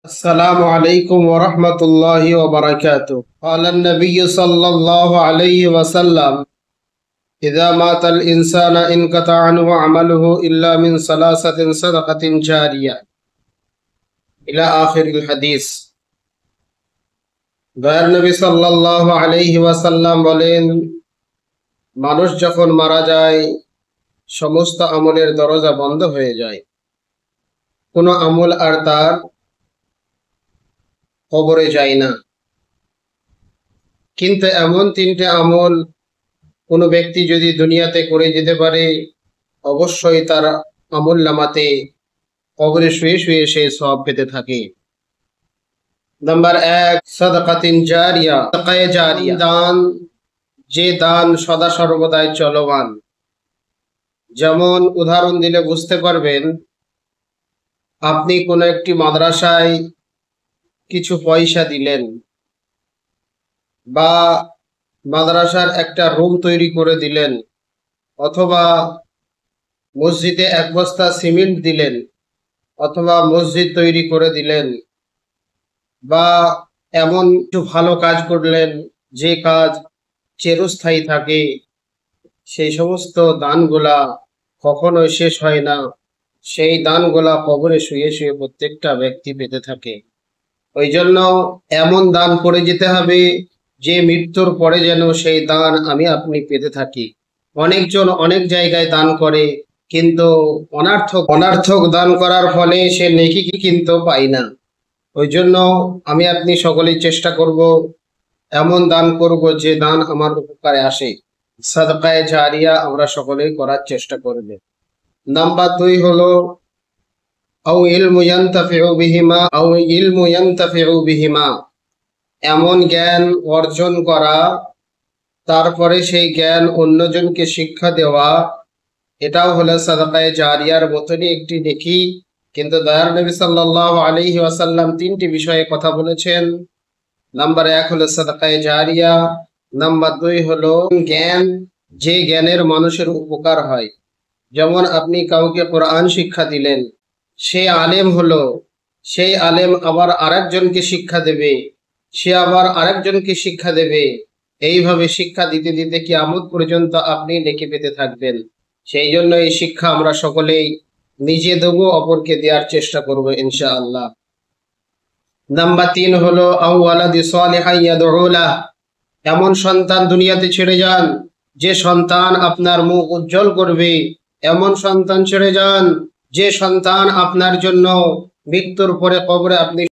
السلام عليكم ورحمة الله وبركاته. قال النبي صلى الله عليه وسلم: إذا مات الإنسان انقطع عنه عمله إلا من ثلاثة: صدقة جارية إلى آخر الحديث. দয়ার নবী সাল্লাল্লাহু আলাইহি ওয়াসাল্লাম বলেন, মানুষ যখন মারা যায় সমস্ত আমলের দরজা বন্ধ হয়ে যায়, কোনো আমল আর তার কবরে যায় না। কিন্তু এমন তিনটে আমল কোনো ব্যক্তি যদি দুনিয়াতে করে যেতে পারে, অবশ্যই তার আমল নামাতে কবরে শুয়ে শুয়ে সে সওয়াব পেতে থাকে। নাম্বার 1, সাদাকাতিন জারিয়া। সাদাকায়ে জারিয়া দান, যে দান সদা সর্বদাই চলমান। যেমন উদাহরণ দিলে বুঝতে পারবেন, আপনি কোনো একটি মাদ্রাসায় কিছু পয়সা দিলেন, বা মাদ্রাসার একটা রুম তৈরি করে দিলেন, অথবা মসজিদে এক বস্তা সিমেন্ট দিলেন, অথবা মসজিদ তৈরি করে দিলেন, বা এমন কিছু ভালো কাজ করলেন যে কাজ চিরস্থায়ী থাকে। সেই সমস্ত দানগুলা কখনোই শেষ হয় না। সেই দানগুলা কবরে শুয়ে শুয়ে প্রত্যেকটা ব্যক্তি পেতে থাকে। ওই জন্য এমন দান করে যেতে হবে যে মৃত্যুর পরে যেন সেই দান আমি আপনি পেতে থাকি। অনেকজন অনেক জায়গায় দান করে, কিন্তু অনার্থক দান করার ফলে সে নেকি কিন্তু পাই না। ওই জন্য আমি আপনি সকলেই চেষ্টা করব, এমন দান করব যে দান আমার উপকারে আসে। সাদকায়ে জারিয়া আমরা সকলেই করার চেষ্টা করব। নাম্বার 2 হলো আও ইলমু ইয়ানতাফিউ বিহিমা, এমন জ্ঞান অর্জন করা, তারপরে সেই জ্ঞান অন্যজনকে শিক্ষা দেওয়া, এটাও হলো সাদাকায়ে জারিয়ার মতনই একটি নেকি। কিন্তু দয়ার নবী সাল্লাল্লাহু আলাইহি ওয়াসাল্লাম 3টি বিষয়ে কথা বলেছেন। নাম্বার 1 হলো সাদাকায়ে জারিয়া, নাম্বার 2 হলো জ্ঞান, যে জ্ঞানের মানুষের উপকার হয়। যেমন আপনি কাউকে কোরআন শিক্ষা দিলেন, সে আলেম হলো, সেই আলেম আবার আরেকজনকে শিক্ষা দেবে, সে আবার আরেকজনকে শিক্ষা দেবে। এইভাবে শিক্ষা দিতে দিতে কিয়ামত পর্যন্ত আপনি নেকি পেতে থাকবেন। সেই জন্য এই শিক্ষা আমরা সকলেই নিজে দেবো, অপরকে দেওয়ার চেষ্টা করব ইনশাআল্লাহ। নাম্বার 3 হলো আও ওয়ালাদি সালিহান ইয়াদউ লাহ, এমন সন্তান দুনিয়াতে ছেড়ে যান যে সন্তান আপনার মুখ উজ্জ্বল করবে। এমন সন্তান ছেড়ে যান যে সন্তান আপনার জন্য মৃত্যুর পরে কবরে আপনি